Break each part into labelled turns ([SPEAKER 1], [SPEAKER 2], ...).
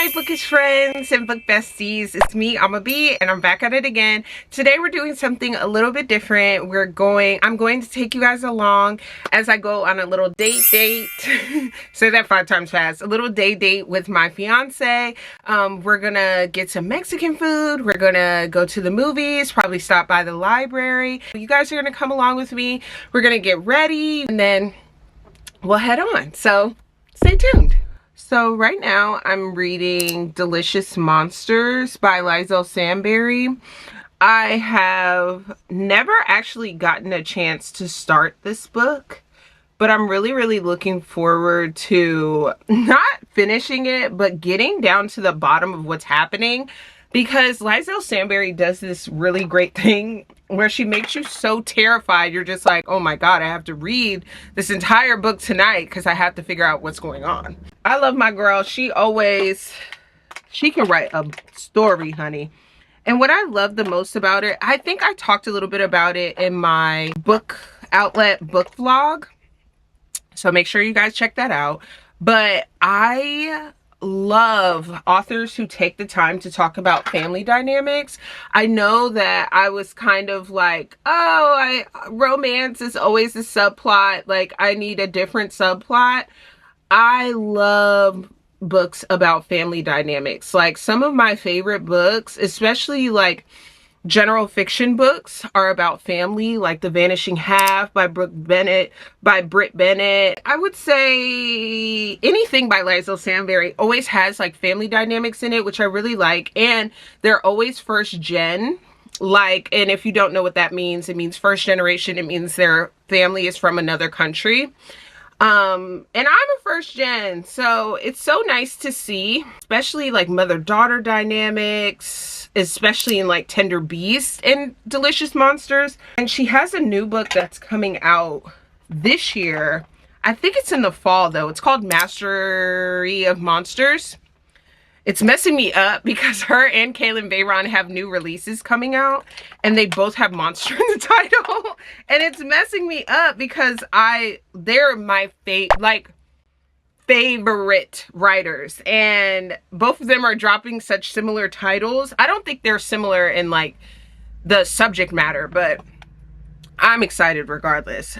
[SPEAKER 1] Hi bookish friends and book besties, it's me, I'm and I'm back at it again. Today we're doing something a little bit different. I'm going to take you guys along as I go on a little date. Say that 5 times fast. A little date with my fiance. We're gonna get some Mexican food. We're gonna go to the movies, probably stop by the library. You guys are gonna come along with me. We're gonna get ready and then we'll head on. So stay tuned. So right now I'm reading Delicious Monsters by Liesl Sandberry. I have never actually gotten a chance to start this book, but I'm really looking forward to not finishing it, but getting down to the bottom of what's happening, because Liesl Sandberry does this really great thing where she makes you so terrified. You're just like, oh my God, I have to read this entire book tonight because I have to figure out what's going on. I love my girl. She can write a story, honey. And what I love the most about it, I think I talked a little bit about it in my book outlet book vlog. So make sure you guys check that out. But I love authors who take the time to talk about family dynamics. I know that I was kind of like, oh, romance is always a subplot. Like, I need a different subplot. I love books about family dynamics. Like, some of my favorite books, especially like general fiction books, are about family, like The Vanishing Half by Britt Bennett. I would say anything by Liesl Sandberry always has like family dynamics in it, which I really like, and they're always first gen. Like, and if you don't know what that means, it means first generation. It means their family is from another country. And I'm a first gen, so it's so nice to see, especially like mother-daughter dynamics, especially in like Tender Beast and Delicious Monsters. And she has a new book that's coming out this year. I think it's in the fall though. It's called Mastery of Monsters. It's messing me up because her and Kaylin Bayron have new releases coming out and they both have monster in the title. And it's messing me up because they're my favorite writers, and both of them are dropping such similar titles. I don't think they're similar in like the subject matter, but I'm excited regardless.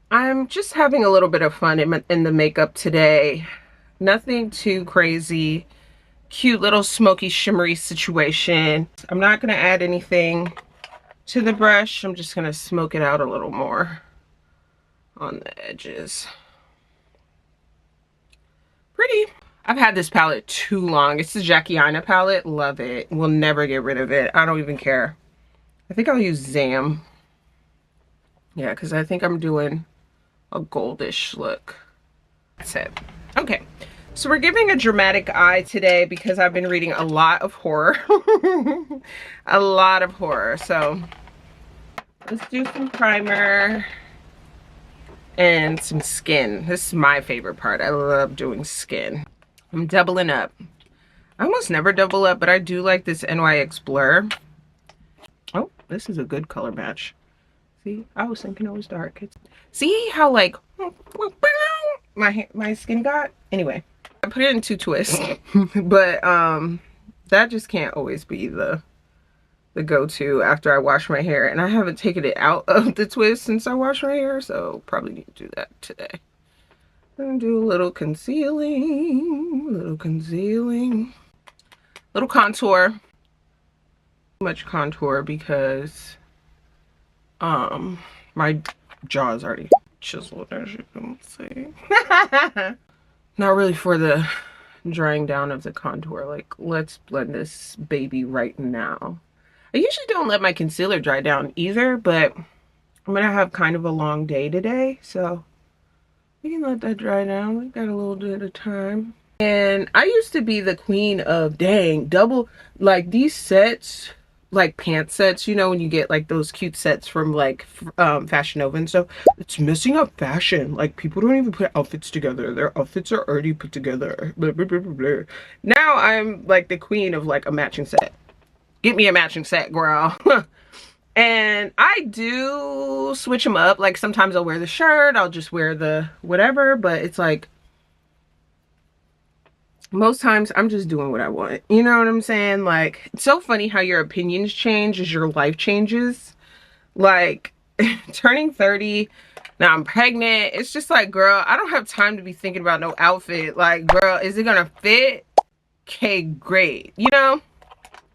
[SPEAKER 1] I'm just having a little bit of fun in the makeup today. Nothing too crazy. Cute little smoky shimmery situation. I'm not going to add anything to the brush. I'm just going to smoke it out a little more on the edges. Pretty. I've had this palette too long. It's the Jackie Aina palette. Love it. Will never get rid of it. I don't even care. I think I'll use Zam. Yeah, because I think I'm doing a goldish look. That's it. Okay. So we're giving a dramatic eye today because I've been reading a lot of horror. A lot of horror. So let's do some primer and some skin. This is my favorite part. I love doing skin. I'm doubling up. I almost never double up, but I do like this NYX blur. Oh, this is a good color match. See, I was thinking it was dark. See how like my skin got? Anyway, I put it in 2 twists, but that just can't always be the go-to after I wash my hair, and I haven't taken it out of the twist since I washed my hair, so probably need to do that today. I'm gonna do a little concealing, little contour. Too much contour because my jaw is already chiseled, as you can see. Not really for the drying down of the contour. Like, let's blend this baby right now. I usually don't let my concealer dry down either, but I'm gonna have kind of a long day today, so we can let that dry down. We got a little bit of time. And I used to be the queen of, dang, double, like these sets, like pant sets, you know, when you get like those cute sets from like Fashion Nova and stuff. It's messing up fashion. Like, people don't even put outfits together. Their outfits are already put together. Blah, blah, blah, blah, blah. Now I'm like the queen of like a matching set. Get me a matching set, girl. And I do switch them up. Like, sometimes I'll wear the shirt, I'll just wear the whatever, but it's like most times I'm just doing what I want. You know what I'm saying? Like, it's so funny how your opinions change as your life changes. Like, turning 30, now I'm pregnant. It's just like, girl, I don't have time to be thinking about no outfit. Like, girl, is it gonna fit? Okay, great. You know?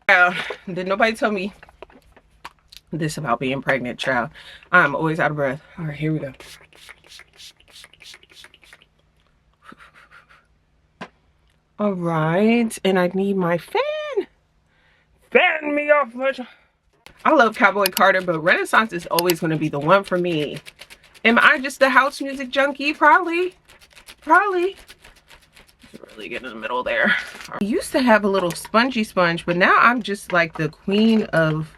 [SPEAKER 1] Yeah, did nobody tell me this about being pregnant, child? I'm always out of breath. All right, here we go. All right, and I need my fan. Fan me off much. I love Cowboy Carter, but Renaissance is always going to be the one for me. Am I just a house music junkie? Probably. Probably. Really get in the middle there. I used to have a little spongy sponge, but now I'm just like the queen of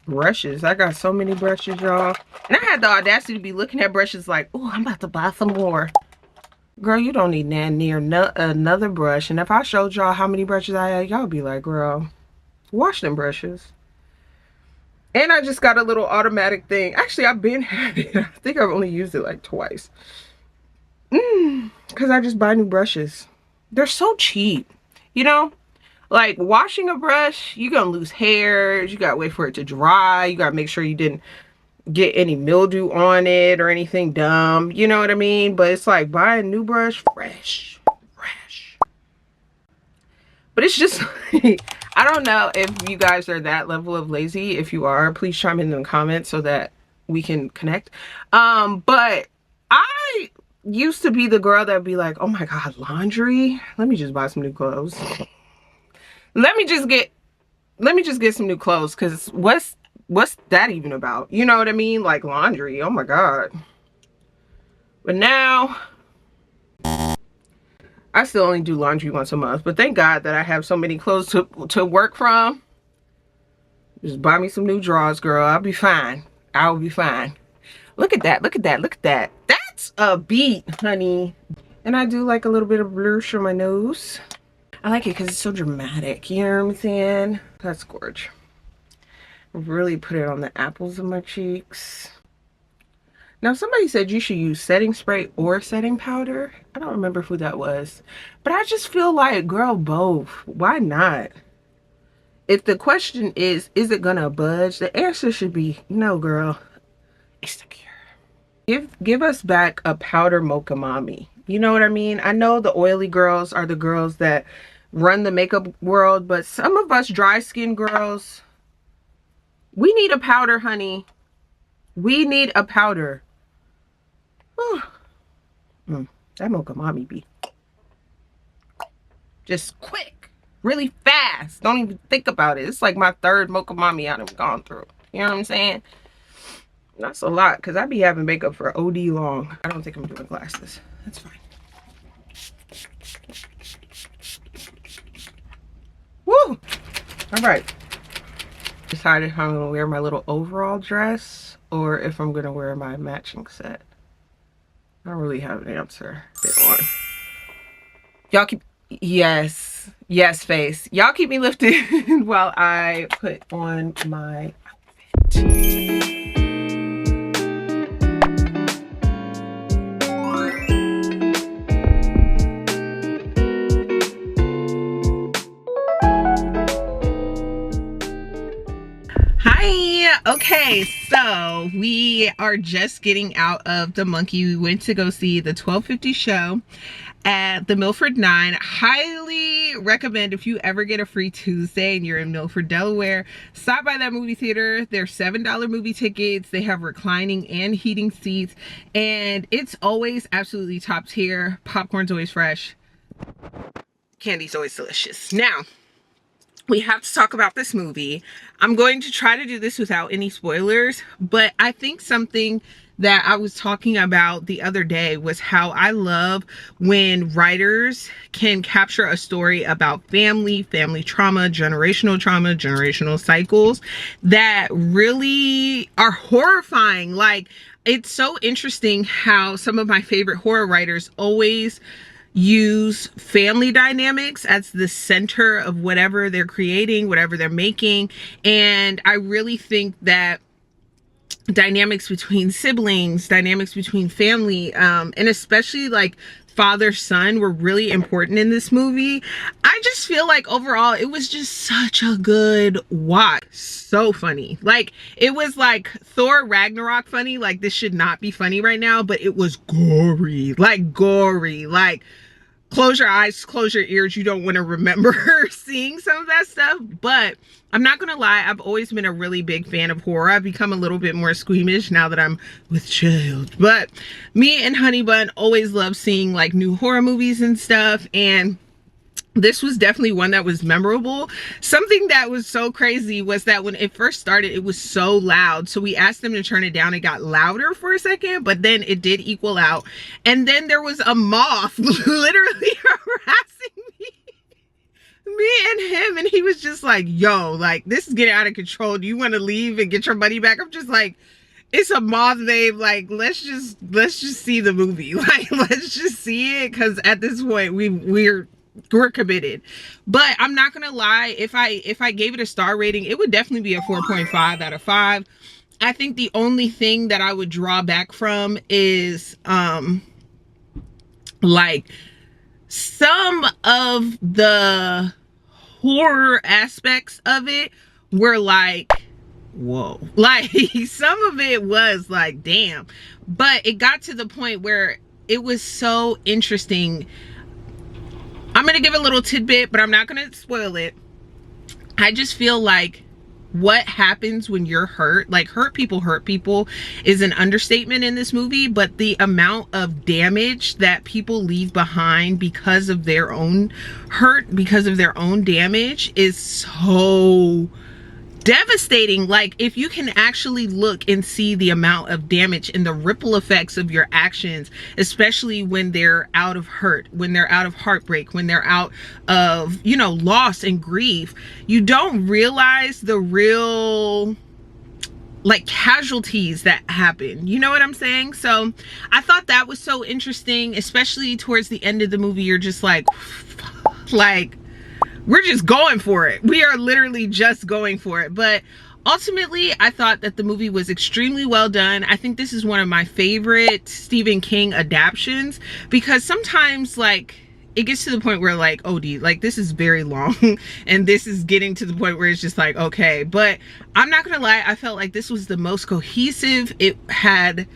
[SPEAKER 1] brushes. I got so many brushes, y'all. And I had the audacity to be looking at brushes like, oh, I'm about to buy some more. Girl, you don't need near another brush. And if I showed y'all how many brushes I had, y'all be like, girl, wash them brushes. And I just got a little automatic thing. Actually, I've been having it. I think I've only used it like twice. Because I just buy new brushes. They're so cheap. You know? Like, washing a brush, you're going to lose hairs. You got to wait for it to dry. You got to make sure you didn't get any mildew on it or anything dumb. You know what I mean? But it's like buying a new brush, fresh. But it's just like, I don't know if you guys are that level of lazy. If you are, please chime in the comments so that we can connect. But I used to be the girl that would be like, oh my God, laundry? Let me just buy some new clothes. Let me just get some new clothes, because what's that even about? You know what I mean? Like laundry. Oh my God. But now I still only do laundry once a month, but thank God that I have so many clothes to work from. Just buy me some new drawers, girl. I'll be fine. I'll be fine. Look at that. Look at that. Look at that. That's a beat, honey. And I do like a little bit of blush on my nose. I like it because it's so dramatic. You know what I'm saying? That's gorgeous. Really put it on the apples of my cheeks. Now, somebody said you should use setting spray or setting powder. I don't remember who that was. But I just feel like, girl, both. Why not? If the question is it gonna budge? The answer should be, no, girl. It's the cure. Give us back a powder mocha mommy. You know what I mean? I know the oily girls are the girls that run the makeup world, but some of us dry skin girls, we need a powder, honey. We need a powder. That mocha mommy be just quick, really fast. Don't even think about it. It's like my third mocha mommy I've gone through. You know what I'm saying? That's a lot, because I be having makeup for OD long. I don't think I'm doing glasses. That's fine. Woo! All right. Decided if I'm gonna wear my little overall dress or if I'm gonna wear my matching set. I don't really have an answer. Y'all keep, yes, face. Y'all keep me lifted while I put on my outfit. Okay, so we are just getting out of the Monkey. We went to go see the 12:50 show at the Milford 9. Highly recommend, if you ever get a free Tuesday and you're in Milford, Delaware, stop by that movie theater. They're $7 movie tickets. They have reclining and heating seats, and it's always absolutely top tier. Popcorn's always fresh. Candy's always delicious. Now, we have to talk about this movie. I'm going to try to do this without any spoilers, but I think something that I was talking about the other day was how I love when writers can capture a story about family trauma, generational cycles that really are horrifying. Like, it's so interesting how some of my favorite horror writers always use family dynamics as the center of whatever they're creating, whatever they're making. And I really think that dynamics between siblings, dynamics between family, and especially like father-son were really important in this movie. I just feel like overall it was just such a good watch. So funny. Like, it was like Thor Ragnarok funny. Like, this should not be funny right now, but it was gory. Like, gory. Like, close your eyes, close your ears. You don't want to remember seeing some of that stuff. But I'm not gonna lie, I've always been a really big fan of horror. I've become a little bit more squeamish now that I'm with child. But me and Honey Bun always love seeing like new horror movies and stuff, and this was definitely one that was memorable. Something that was so crazy was that when it first started, it was so loud. So we asked them to turn it down. It got louder for a second, but then it did equal out. And then there was a moth literally harassing me and him, and he was just like, yo, like, this is getting out of control. Do you want to leave and get your money back? I'm just like, it's a moth, babe. Like, let's just see the movie. Like, let's just see it, because at this point we're committed. But I'm not gonna lie, if I gave it a star rating, it would definitely be a 4.5 out of 5. I think the only thing that I would draw back from is like some of the horror aspects of it were like, whoa. Like, some of it was like, damn. But it got to the point where it was so interesting. I'm gonna give a little tidbit, but I'm not gonna spoil it. I just feel like what happens when you're hurt, like hurt people is an understatement in this movie, but the amount of damage that people leave behind because of their own hurt, because of their own damage, is so devastating. Like, if you can actually look and see the amount of damage and the ripple effects of your actions, especially when they're out of hurt, when they're out of heartbreak, when they're out of, you know, loss and grief, you don't realize the real like casualties that happen. You know what I'm saying? So I thought that was so interesting, especially towards the end of the movie. You're just like we're just going for it. We are literally just going for it. But ultimately, I thought that the movie was extremely well done. I think this is one of my favorite Stephen King adaptations, because sometimes, like, it gets to the point where, like, OD, like, this is very long and this is getting to the point where it's just like, okay. But I'm not gonna lie, I felt like this was the most cohesive. It had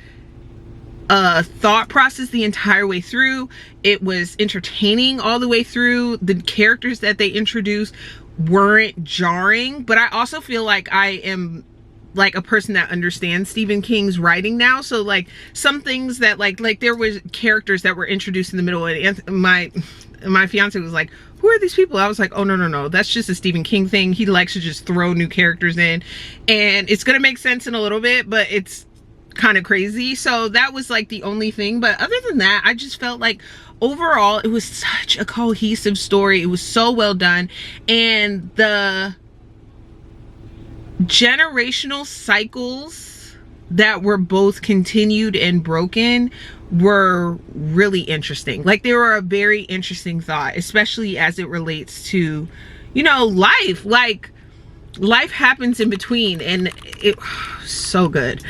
[SPEAKER 1] a thought process the entire way through. It was entertaining all the way through. The characters that they introduced weren't jarring, but I also feel like I am like a person that understands Stephen King's writing now. So like some things that like there was characters that were introduced in the middle, and my fiance was like, who are these people? I was like, oh no, that's just a Stephen King thing. He likes to just throw new characters in, and it's gonna make sense in a little bit, but it's kind of crazy. So that was like the only thing. But other than that, I just felt like overall it was such a cohesive story. It was so well done, and the generational cycles that were both continued and broken were really interesting. Like, they were a very interesting thought, especially as it relates to, you know, life. Like, life happens in between, and it so good.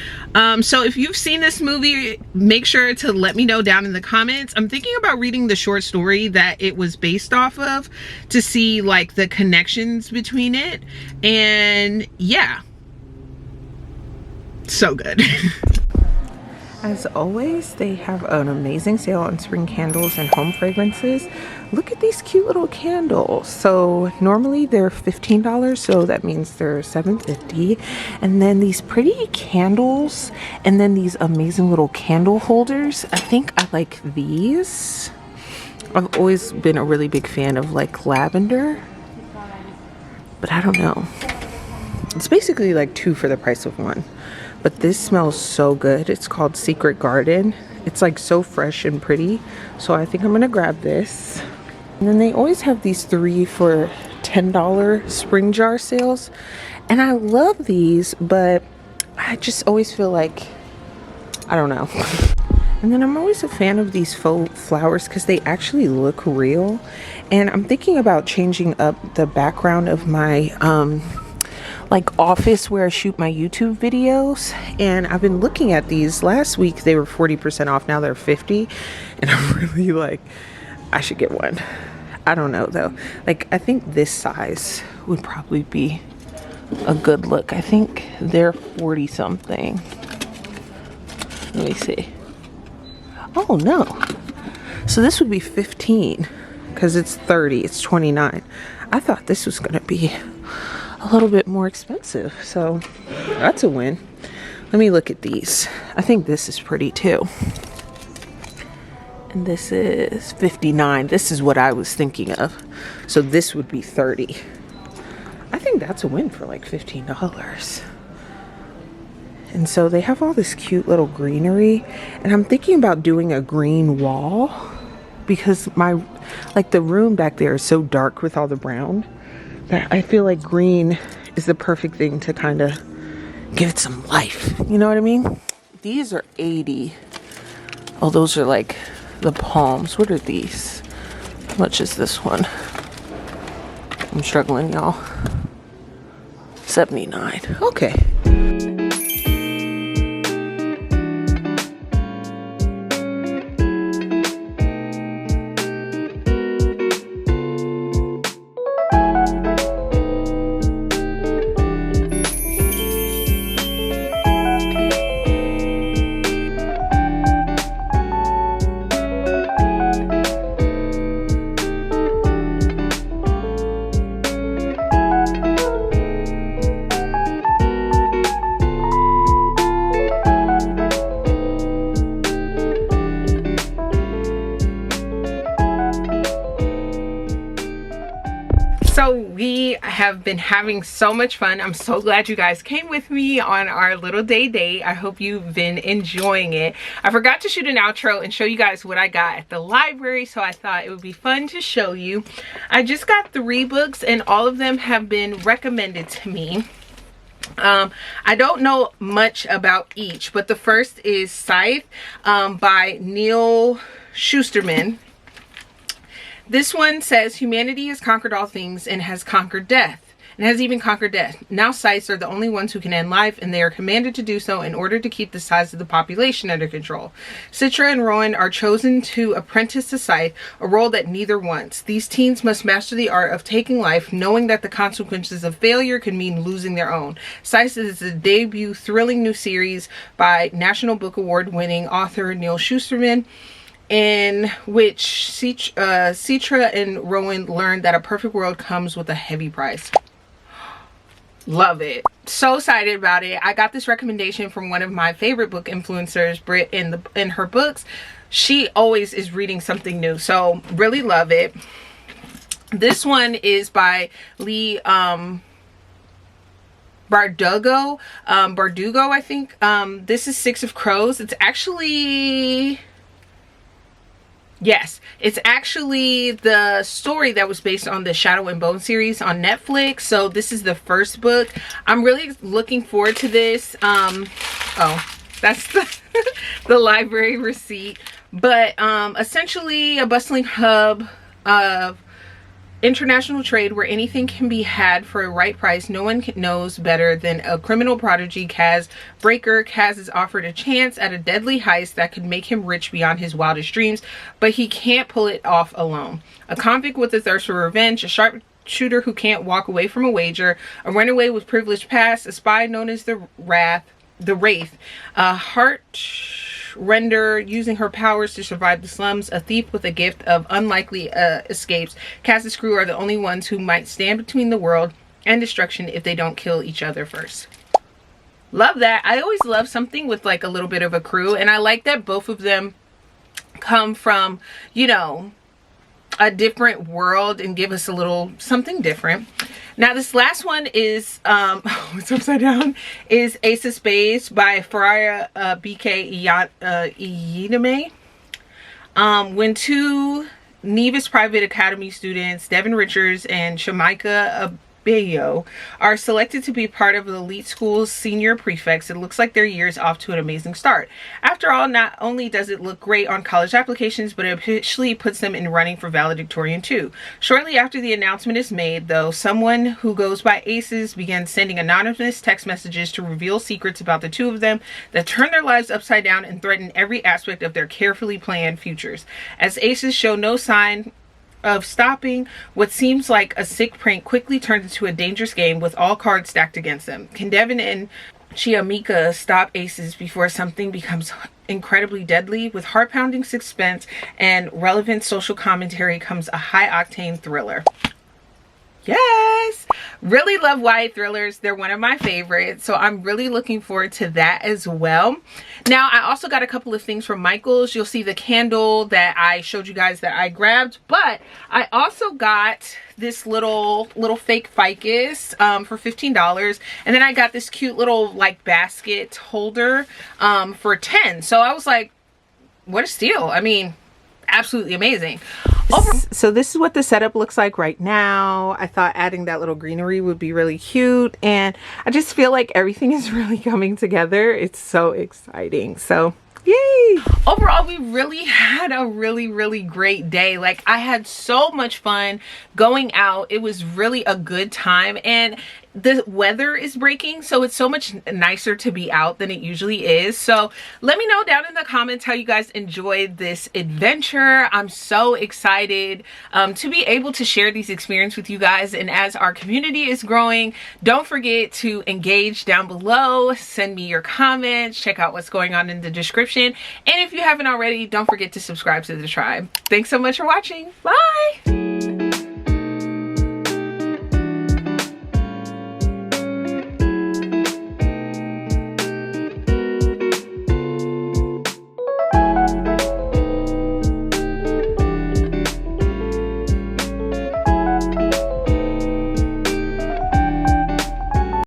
[SPEAKER 1] So if you've seen this movie, make sure to let me know down in the comments. I'm thinking about reading the short story that it was based off of to see like the connections between it, and yeah, so good. As always, they have an amazing sale on spring candles and home fragrances. Look at these cute little candles. So normally they're $15, so that means they're $7.50. And then these pretty candles, and then these amazing little candle holders. I think I like these. I've always been a really big fan of like lavender, but I don't know. It's basically like 2 for the price of 1. But this smells so good. It's called Secret Garden. It's like so fresh and pretty. So I think I'm gonna grab this. And then they always have these 3 for $10 spring jar sales. And I love these, but I just always feel like, I don't know. And then I'm always a fan of these faux flowers because they actually look real. And I'm thinking about changing up the background of my like office where I shoot my YouTube videos, and I've been looking at these. Last week they were 40% off, now they're 50, and I'm really like, I should get one. I don't know though, like I think this size would probably be a good look. I think they're 40 something. Let me see. Oh no, so this would be 15 because it's 30, it's 29. I thought this was gonna be a little bit more expensive, so that's a win. Let me look at these. I think this is pretty too, and this is 59. This is what I was thinking of, so this would be 30. I think that's a win for like $15. And so they have all this cute little greenery, and I'm thinking about doing a green wall because my, like the room back there is so dark with all the brown that I feel like green is the perfect thing to kind of give it some life. You know what I mean? These are 80. Oh, those are like the palms. What are these? How much is this one? I'm struggling, y'all. 79. Okay. So we have been having so much fun. I'm so glad you guys came with me on our little day date. I hope you've been enjoying it. I forgot to shoot an outro and show you guys what I got at the library, so I thought it would be fun to show you. I just got 3 books and all of them have been recommended to me. I don't know much about each, but the first is Scythe by Neil Shusterman. This one says, humanity has conquered all things and has conquered death, and has even conquered death. Now scythes are the only ones who can end life, and they are commanded to do so in order to keep the size of the population under control. Citra and Rowan are chosen to apprentice to scythe, a role that neither wants. These teens must master the art of taking life, knowing that the consequences of failure could mean losing their own. Scythes is a debut thrilling new series by National Book Award winning author Neil Shusterman, in which Citra and Rowan learn that a perfect world comes with a heavy price. Love it. So excited about it. I got this recommendation from one of my favorite book influencers, Britt, in her books. She always is reading something new, so really love it. This one is by Lee Bardugo, I think. This is Six of Crows. It's actually... Yes, it's actually the story that was based on the Shadow and Bone series on Netflix. So this is the first book. I'm really looking forward to this. Oh, that's the library receipt. But essentially a bustling hub of international trade where anything can be had for a right price. No one knows better than a criminal prodigy, Kaz Breaker. Kaz is offered a chance at a deadly heist that could make him rich beyond his wildest dreams, but he can't pull it off alone. A convict with a thirst for revenge, a sharpshooter who can't walk away from a wager, a runaway with privileged past, a spy known as the Wraith, a heart render using her powers to survive the slums, a thief with a gift of unlikely escapes. Kaz's crew are the only ones who might stand between the world and destruction if they don't kill each other first. Love that. I always love something with like a little bit of a crew, and I like that both of them come from, you know, a different world and give us a little something different. Now this last one is it's upside down, is Ace of Spades by Faraya BK Iyedeme. When 2 Nevis Private Academy students, Devin Richards and Shamika Bayo are selected to be part of the elite school's senior prefects, it looks like their year is off to an amazing start. After all, not only does it look great on college applications, but it officially puts them in running for valedictorian too. Shortly after the announcement is made, though, someone who goes by Aces begins sending anonymous text messages to reveal secrets about the two of them that turn their lives upside down and threaten every aspect of their carefully planned futures. As Aces show no sign of stopping, what seems like a sick prank quickly turns into a dangerous game with all cards stacked against them. Can Devin and Chiamika stop Aces before something becomes incredibly deadly? With heart-pounding suspense and relevant social commentary comes a high-octane thriller. Yes, really love YA thrillers. They're one of my favorites, so I'm really looking forward to that as well. Now, I also got a couple of things from Michael's. You'll see the candle that I showed you guys that I grabbed, but I also got this little fake ficus for $15, and then I got this cute little like basket holder for $10. So I was like, what a steal. I mean, absolutely amazing. So this is what the setup looks like right now. I thought adding that little greenery would be really cute, and I just feel like everything is really coming together. It's so exciting. So yay! Overall, we really had a really great day. Like, I had so much fun going out. It was really a good time, and the weather is breaking, so it's so much nicer to be out than it usually is. So let me know down in the comments how you guys enjoyed this adventure. I'm so excited to be able to share these experiences with you guys, and as our community is growing, don't forget to engage down below. Send me your comments, check out what's going on in the description, and if you haven't already, don't forget to subscribe to the tribe. Thanks so much for watching. Bye.